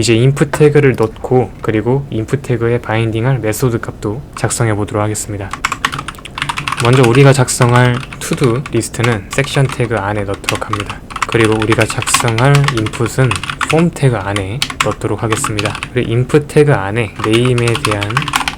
이제 input 태그를 넣고 그리고 input 태그에 바인딩할 메소드 값도 작성해 보도록 하겠습니다. 먼저 우리가 작성할 to-do 리스트는 섹션 태그 안에 넣도록 합니다. 그리고 우리가 작성할 input은 form 태그 안에 넣도록 하겠습니다. 그리고 input 태그 안에 name에 대한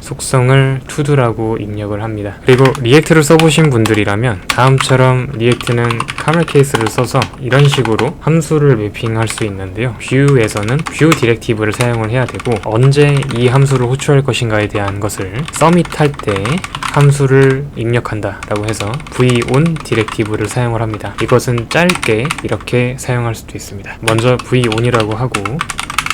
속성을 to도라고 입력을 합니다. 그리고 리액트를 써보신 분들이라면 다음처럼 리액트는 카멜 케이스를 써서 이런 식으로 함수를 매핑할 수 있는데요. 뷰에서는 뷰 디렉티브를 사용을 해야 되고 언제 이 함수를 호출할 것인가에 대한 것을 서밋 할 때 함수를 입력한다 라고 해서 v-on 디렉티브를 사용을 합니다. 이것은 짧게 이렇게 사용할 수도 있습니다. 먼저 v-on이라고 하고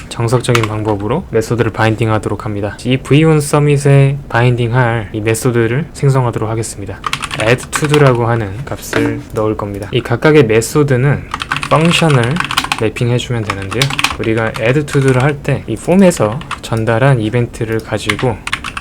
정석적인 방법으로 메소드를 바인딩 하도록 합니다. 이 v-on submit에 바인딩할 이 메소드를 생성하도록 하겠습니다. add to도라고 하는 값을 넣을 겁니다. 이 각각의 메소드는 펑션을 매핑해주면 되는데요. 우리가 add to를 할 때 이 폼에서 전달한 이벤트를 가지고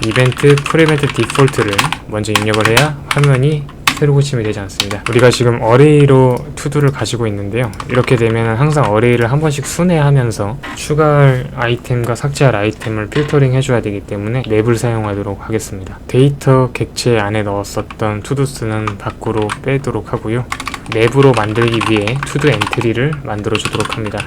이벤트 프리벤트 디폴트를 먼저 입력을 해야 화면이 새로 고침이 되지 않습니다. 우리가 지금 어레이로 to도를 가지고 있는데요. 이렇게 되면 항상 어레이를 한 번씩 순회하면서 추가할 아이템과 삭제할 아이템을 필터링 해줘야 되기 때문에 맵을 사용하도록 하겠습니다. 데이터 객체 안에 넣었었던 to도스는 밖으로 빼도록 하고요. 맵으로 만들기 위해 to-do 엔트리를 만들어 주도록 합니다.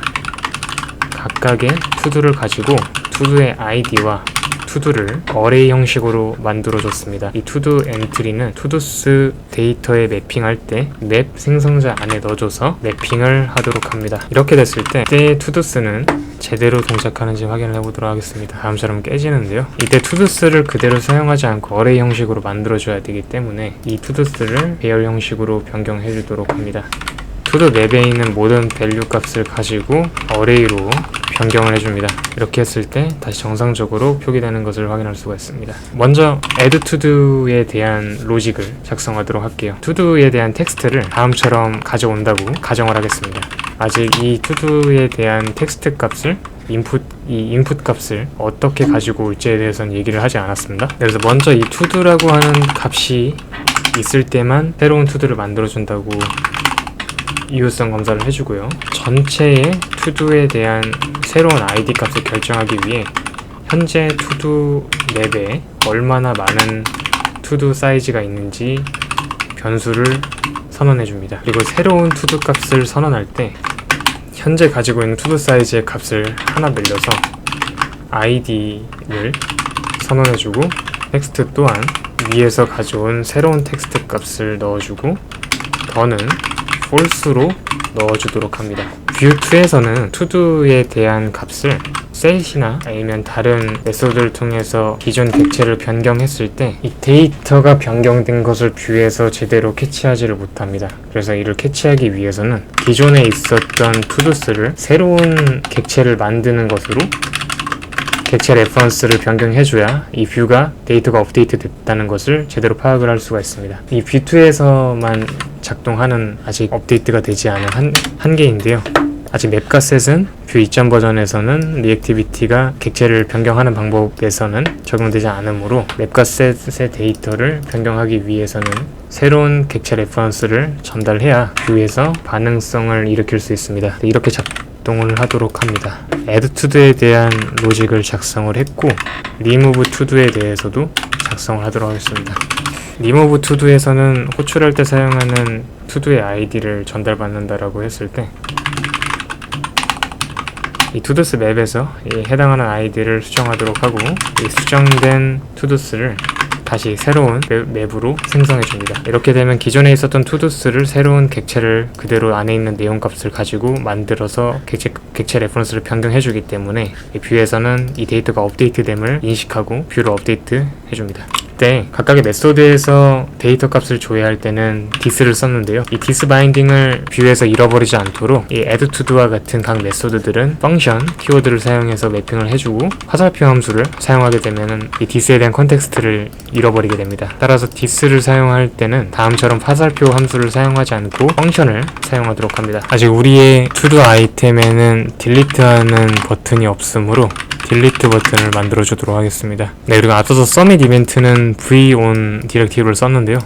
각각의 to도를 가지고 to도의 id와 to도를 어레이 형식으로 만들어줬습니다. 이 to-do 엔트리는 todo스 데이터에 매핑할 때 맵 생성자 안에 넣어줘서 매핑을 하도록 합니다. 이렇게 됐을 때 이때 to도스는 제대로 동작하는지 확인을 해보도록 하겠습니다. 다음처럼 깨지는데요. 이때 to도스를 그대로 사용하지 않고 어레이 형식으로 만들어줘야 되기 때문에 이 to도스를 배열 형식으로 변경해 주도록 합니다. to-do 맵에 있는 모든 밸류 값을 가지고 어레이로 변경을 해줍니다. 이렇게 했을 때 다시 정상적으로 표기되는 것을 확인할 수가 있습니다. 먼저 add to도에 대한 로직을 작성하도록 할게요. to도에 대한 텍스트를 다음처럼 가져온다고 가정을 하겠습니다. 아직 이 to도에 대한 텍스트 값을 이 인풋 값을 어떻게 가지고 올지에 대해서는 얘기를 하지 않았습니다. 그래서 먼저 이 to도라고 하는 값이 있을 때만 새로운 to도를 만들어준다고 이유성 검사를 해주고요. 전체의 to도에 대한 새로운 id 값을 결정하기 위해 현재 to-do 맵에 얼마나 많은 to-do 사이즈가 있는지 변수를 선언해 줍니다. 그리고 새로운 to-do 값을 선언할 때 현재 가지고 있는 to-do 사이즈의 값을 하나 늘려서 id를 선언해 주고 텍스트 또한 위에서 가져온 새로운 텍스트 값을 넣어주고 더는 false로 넣어주도록 합니다. view2에서는 to도에 대한 값을 set이나 아니면 다른 메소드를 통해서 기존 객체를 변경했을 때 이 데이터가 변경된 것을 뷰에서 제대로 캐치하지를 못합니다. 그래서 이를 캐치하기 위해서는 기존에 있었던 to도스를 새로운 객체를 만드는 것으로 객체 레퍼런스를 변경해줘야 이 뷰가 데이터가 업데이트 됐다는 것을 제대로 파악을 할 수가 있습니다. 이 view2에서만 작동하는 아직 업데이트가 되지 않은 한계인데요. 아직 맵과 셋은 뷰 이전 버전에서는 리액티비티가 객체를 변경하는 방법에서는 적용되지 않으므로 맵과 셋의 데이터를 변경하기 위해서는 새로운 객체 레퍼런스를 전달해야 뷰에서 반응성을 일으킬 수 있습니다. 이렇게 작동을 하도록 합니다. add to도에 대한 로직을 작성을 했고 remove to도에 대해서도 작성을 하도록 하겠습니다. remove to도에서는 호출할 때 사용하는 to도의 id를 전달받는다라고 했을 때 이 todo스 맵에서 이 해당하는 id를 수정하도록 하고 이 수정된 todo스를 다시 새로운 맵으로 생성해 줍니다. 이렇게 되면 기존에 있었던 to도스를 새로운 객체를 그대로 안에 있는 내용값을 가지고 만들어서 객체 레퍼런스를 변경해 주기 때문에 이 뷰에서는 이 데이터가 업데이트됨을 인식하고 뷰를 업데이트 해줍니다. 이때 각각의 메소드에서 데이터 값을 조회할 때는 this를 썼는데요. 이 this 바인딩을 뷰에서 잃어버리지 않도록 이 add to도와 같은 각 메소드들은 펑션 키워드를 사용해서 매핑을 해주고 화살표 함수를 사용하게 되면은 이 this에 대한 컨텍스트를 잃어버리게 됩니다. 따라서 this를 사용할 때는 다음처럼 화살표 함수를 사용하지 않고 펑션을 사용하도록 합니다. 아직 우리의 to-do 아이템에는 딜리트하는 버튼이 없으므로 딜리트 버튼을 만들어 주도록 하겠습니다. 네, 그리고 앞서서 서밋 이벤트는 v-on 디렉티브를 썼는데요.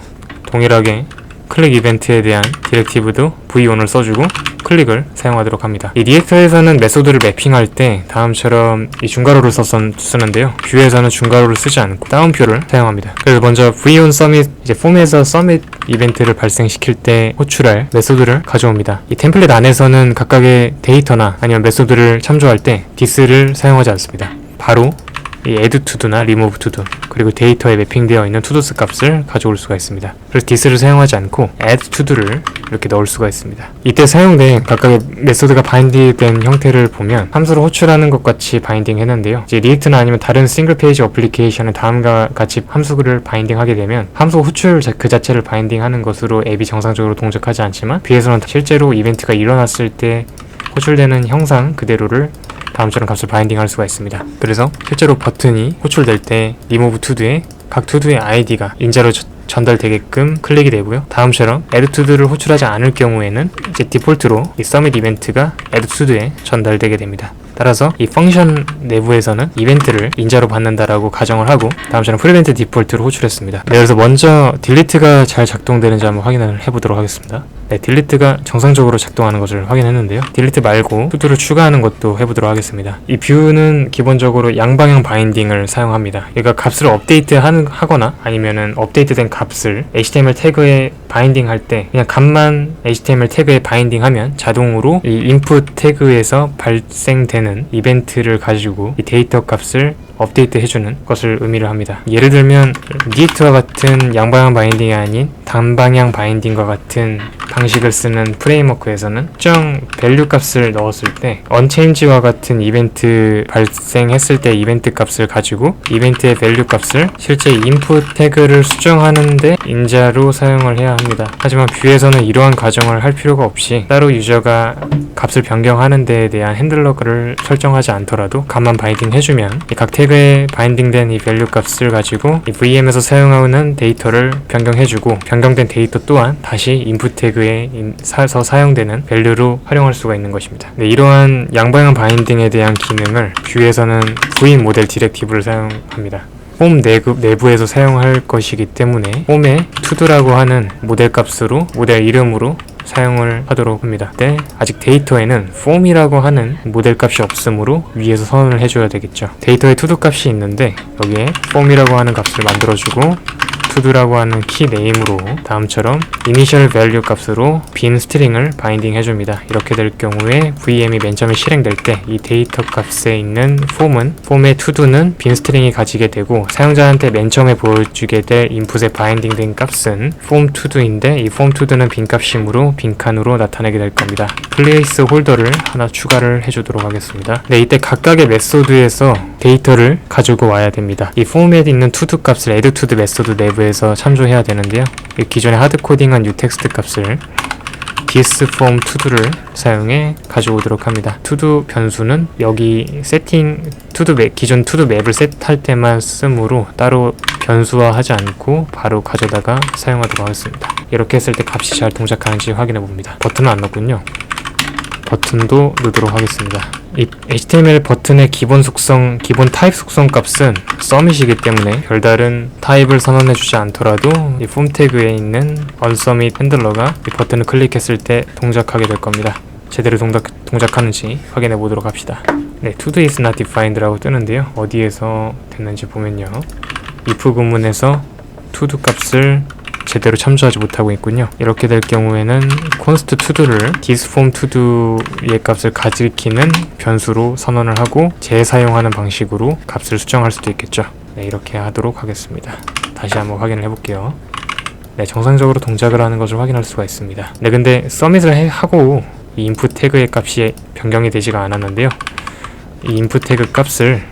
동일하게 클릭 이벤트에 대한 디렉티브도 v1을 써주고 클릭을 사용하도록 합니다. 이 리액터에서는 메소드를 매핑할 때 다음처럼 이 중괄호를 쓰는데요. 뷰에서는 중괄호를 쓰지 않고 다운표를 사용합니다. 그래서 먼저 v1 서밋, 이제 폼에서 서밋 이벤트를 발생시킬 때 호출할 메소드를 가져옵니다. 이 템플릿 안에서는 각각의 데이터나 아니면 메소드를 참조할 때 this를 사용하지 않습니다. 바로 이 add to도나 remove todo 그리고 데이터에 매핑되어 있는 todos 값을 가져올 수가 있습니다. 그래서 this를 사용하지 않고 add to도를 이렇게 넣을 수가 있습니다. 이때 사용된 각각의 메소드가 바인딩된 형태를 보면 함수를 호출하는 것 같이 바인딩 했는데요. 이제 리액트나 아니면 다른 싱글 페이지 어플리케이션은 다음과 같이 함수를 바인딩하게 되면 함수 호출 그 자체를 바인딩하는 것으로 앱이 정상적으로 동작하지 않지만 V에서는 실제로 이벤트가 일어났을 때 호출되는 형상 그대로를 다음처럼 값을 바인딩할 수가 있습니다. 그래서 실제로 버튼이 호출될 때 remove to도에 각 to도의 id가 인자로 전달되게끔 클릭이 되고요. 다음처럼 add to도를 호출하지 않을 경우에는 이제 디폴트로 이 submit 이벤트가 add to도에 전달되게 됩니다. 따라서 이 펑션 내부에서는 이벤트를 인자로 받는다라고 가정을 하고 다음처럼 prevent 디폴트로 호출했습니다. 네, 그래서 먼저 딜리트가 잘 작동되는지 한번 확인을 해보도록 하겠습니다. 네, 딜리트가 정상적으로 작동하는 것을 확인했는데요. 딜리트 말고 to도를 추가하는 것도 해보도록 하겠습니다. 이 뷰는 기본적으로 양방향 바인딩을 사용합니다. 그러니까 값을 하거나 아니면은 업데이트된 값을 HTML 태그에 바인딩 할 때 그냥 값만 HTML 태그에 바인딩하면 자동으로 이 input 태그에서 발생되는 이벤트를 가지고 이 데이터 값을 업데이트 해주는 것을 의미를 합니다. 예를 들면 리액트와 같은 양방향 바인딩이 아닌 단방향 바인딩과 같은 방식을 쓰는 프레임워크에서는 특정 밸류 값을 넣었을 때 unchange와 같은 이벤트 발생했을 때 이벤트 값을 가지고 이벤트의 밸류 값을 실제 인풋 태그를 수정하는데 인자로 사용을 해야 합니다. 하지만 뷰에서는 이러한 가정을 할 필요가 없이 따로 유저가 값을 변경하는 데에 대한 핸들러를 설정하지 않더라도 값만 바인딩 해주면 각 태그에 바인딩된 이 밸류 값을 가지고 이 VM에서 사용하는 데이터를 변경해주고 변경된 데이터 또한 다시 인풋 태그에 사용되는 밸류로 활용할 수가 있는 것입니다. 네, 이러한 양방향 바인딩에 대한 기능을 뷰에서는 V 모델 디렉티브를 사용합니다. 폼 내부에서 사용할 것이기 때문에 폼에 to도라고 하는 모델 값으로 모델 이름으로 사용을 하도록 합니다. 네, 아직 데이터에는 form이라고 하는 모델 값이 없으므로 위에서 선언을 해줘야 되겠죠. 데이터에 to do 값이 있는데 여기에 form이라고 하는 값을 만들어주고 to도라고 하는 키 네임으로 다음처럼 initial value 값으로 빈 스트링을 바인딩 해줍니다. 이렇게 될 경우에 VM이 맨 처음에 실행될 때 이 데이터 값에 있는 폼의 to도는 빈 스트링이 가지게 되고 사용자한테 맨 처음에 보여주게 될 인풋에 바인딩된 값은 form to도인데 이 form to도는 빈 값이므로 빈칸으로 나타나게 될 겁니다. 플레이스 홀더를 하나 추가를 해주도록 하겠습니다. 네, 이때 각각의 메소드에서 데이터를 가지고 와야 됩니다. 이 폼에 있는 to do 값을 add to the 메소드 내부에서 참조해야 되는데요. 기존에 하드코딩한 utext 값을 this form to도를 사용해 가져오도록 합니다. to-do 변수는 여기 기존 to-do 맵을 셋할 때만 쓰므로 따로 변수화하지 않고 바로 가져다가 사용하도록 하겠습니다. 이렇게 했을 때 값이 잘 동작하는지 확인해 봅니다. 버튼은 안 넣었군요. 버튼도 넣도록 하겠습니다. 이 HTML 버튼의 기본 타입 속성 값은 submit이기 때문에 별다른 타입을 선언해주지 않더라도 이 form 태그에 있는 unsubmit 핸들러가 이 버튼을 클릭했을 때 동작하게 될 겁니다. 제대로 동작하는지 확인해 보도록 합시다. 네, to-do is not defined 라고 뜨는데요. 어디에서 됐는지 보면요. if 구문에서 to-do 값을 제대로 참조하지 못하고 있군요. 이렇게 될 경우에는 const to도를 this form to도의 값을 가리키는 변수로 선언을 하고 재사용하는 방식으로 값을 수정할 수도 있겠죠. 네, 이렇게 하도록 하겠습니다. 다시 한번 확인을 해볼게요. 네, 정상적으로 동작을 하는 것을 확인할 수가 있습니다. 네, 근데 submit을 하고 이 input 태그의 값이 변경이 되지가 않았는데요. 이 input 태그 값을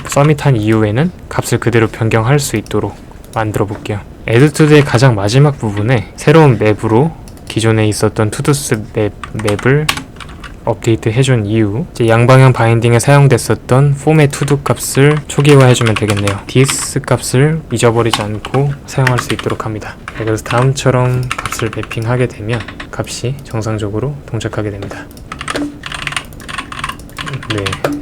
submit한 이후에는 값을 그대로 변경할 수 있도록 만들어 볼게요. add to도의 가장 마지막 부분에 새로운 맵으로 기존에 있었던 todos 맵을 업데이트 해준 이후 이제 양방향 바인딩에 사용됐었던 form의 to-do 값을 초기화해주면 되겠네요. this 값을 잊어버리지 않고 사용할 수 있도록 합니다. 네, 그래서 다음처럼 값을 매핑하게 되면 값이 정상적으로 동작하게 됩니다.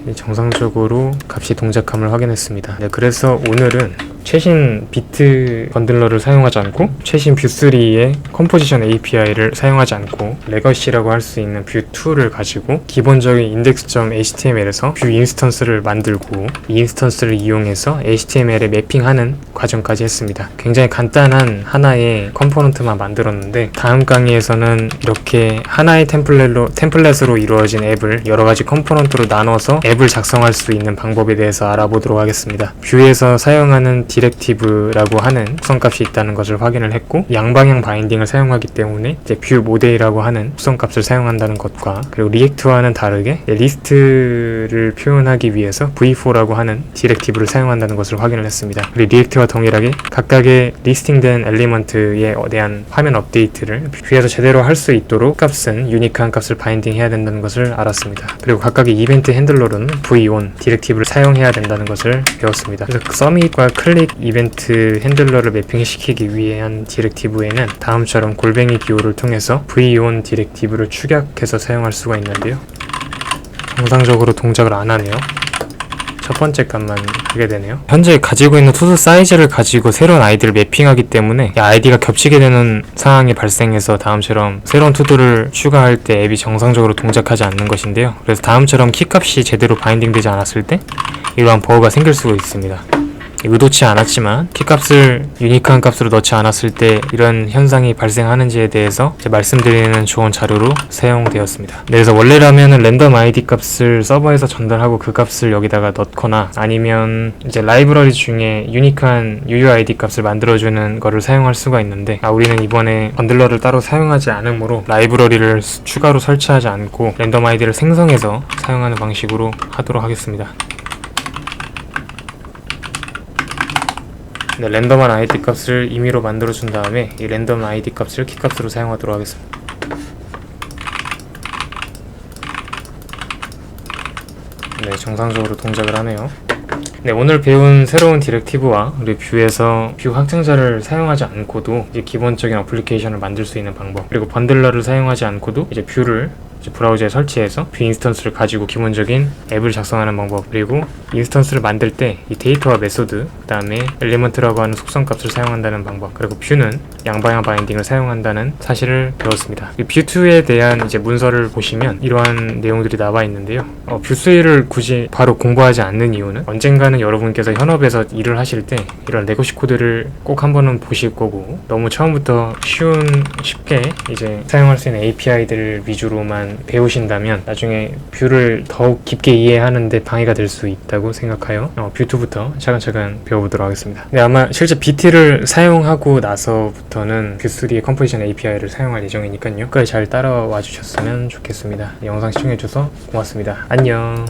네, 정상적으로 값이 동작함을 확인했습니다. 네, 그래서 오늘은 최신 비트 번들러를 사용하지 않고 최신 뷰3의 컴포지션 API를 사용하지 않고 레거시라고 할 수 있는 뷰2를 가지고 기본적인 index.html에서 뷰 인스턴스를 만들고 이 인스턴스를 이용해서 HTML에 매핑하는 과정까지 했습니다. 굉장히 간단한 하나의 컴포넌트만 만들었는데 다음 강의에서는 이렇게 하나의 템플릿으로 이루어진 앱을 여러가지 컴포넌트로 나눠서 앱을 작성할 수 있는 방법에 대해서 알아보도록 하겠습니다. 뷰에서 사용하는 디렉티브라고 하는 속성값이 있다는 것을 확인을 했고 양방향 바인딩을 사용하기 때문에 이제 뷰 모델이라고 하는 속성값을 사용한다는 것과 그리고 리액트와는 다르게 리스트를 표현하기 위해서 v4라고 하는 디렉티브를 사용한다는 것을 확인을 했습니다. 그리고 리액트와 동일하게 각각의 리스팅된 엘리먼트에 대한 화면 업데이트를 뷰에서 제대로 할 수 있도록 값은 유니크한 값을 바인딩 해야 된다는 것을 알았습니다. 그리고 각각의 이벤트 핸들러로는 v1 디렉티브를 사용해야 된다는 것을 배웠습니다. 그래서 서밋과 클릭 이벤트 핸들러를 매핑시키기 위한 디렉티브에는 다음처럼 골뱅이 기호를 통해서 v1 디렉티브를 축약해서 사용할 수가 있는데요. 정상적으로 동작을 안 하네요. 첫 번째 값만 하게 되네요. 현재 가지고 있는 투수 사이즈를 가지고 새로운 아이디를 매핑하기 때문에 이 아이디가 겹치게 되는 상황이 발생해서 다음처럼 새로운 투두를 추가할 때 앱이 정상적으로 동작하지 않는 것인데요. 그래서 다음처럼 키값이 제대로 바인딩되지 않았을 때 이러한 버그가 생길 수가 있습니다. 의도치 않았지만 키값을 유니크한 값으로 넣지 않았을 때 이런 현상이 발생하는지에 대해서 말씀드리는 좋은 자료로 사용되었습니다. 그래서 원래라면 랜덤 ID 값을 서버에서 전달하고 그 값을 여기다가 넣거나 아니면 이제 라이브러리 중에 유니크한 UUID 값을 만들어주는 거를 사용할 수가 있는데 우리는 이번에 번들러를 따로 사용하지 않으므로 라이브러리를 추가로 설치하지 않고 랜덤 ID를 생성해서 사용하는 방식으로 하도록 하겠습니다. 네, 랜덤한 ID 값을 임의로 만들어준 다음에 이 랜덤 ID 값을 키값으로 사용하도록 하겠습니다. 네, 정상적으로 동작을 하네요. 네, 오늘 배운 새로운 디렉티브와 우리 뷰에서 뷰 확장자를 사용하지 않고도 이제 기본적인 어플리케이션을 만들 수 있는 방법, 그리고 번들러를 사용하지 않고도 이제 뷰를 브라우저에 설치해서 뷰 인스턴스를 가지고 기본적인 앱을 작성하는 방법, 그리고 인스턴스를 만들 때 이 데이터와 메소드, 그 다음에 엘리먼트라고 하는 속성값을 사용한다는 방법, 그리고 뷰는 양방향 바인딩을 사용한다는 사실을 배웠습니다. 뷰2에 대한 이제 문서를 보시면 이러한 내용들이 나와 있는데요. 뷰3를 굳이 바로 공부하지 않는 이유는 언젠가는 여러분께서 현업에서 일을 하실 때 이런 레거시 코드를 꼭 한 번은 보실 거고, 너무 처음부터 쉽게 이제 사용할 수 있는 API들 위주로만 배우신다면 나중에 뷰를 더욱 깊게 이해하는데 방해가 될 수 있다고 생각하여 뷰2부터 차근차근 배워보도록 하겠습니다. 네, 아마 실제 BT를 사용하고 나서부터는 뷰3의 컴포지션 API를 사용할 예정이니까요. 끝까지 잘 따라와 주셨으면 좋겠습니다. 영상 시청해주셔서 고맙습니다. 안녕.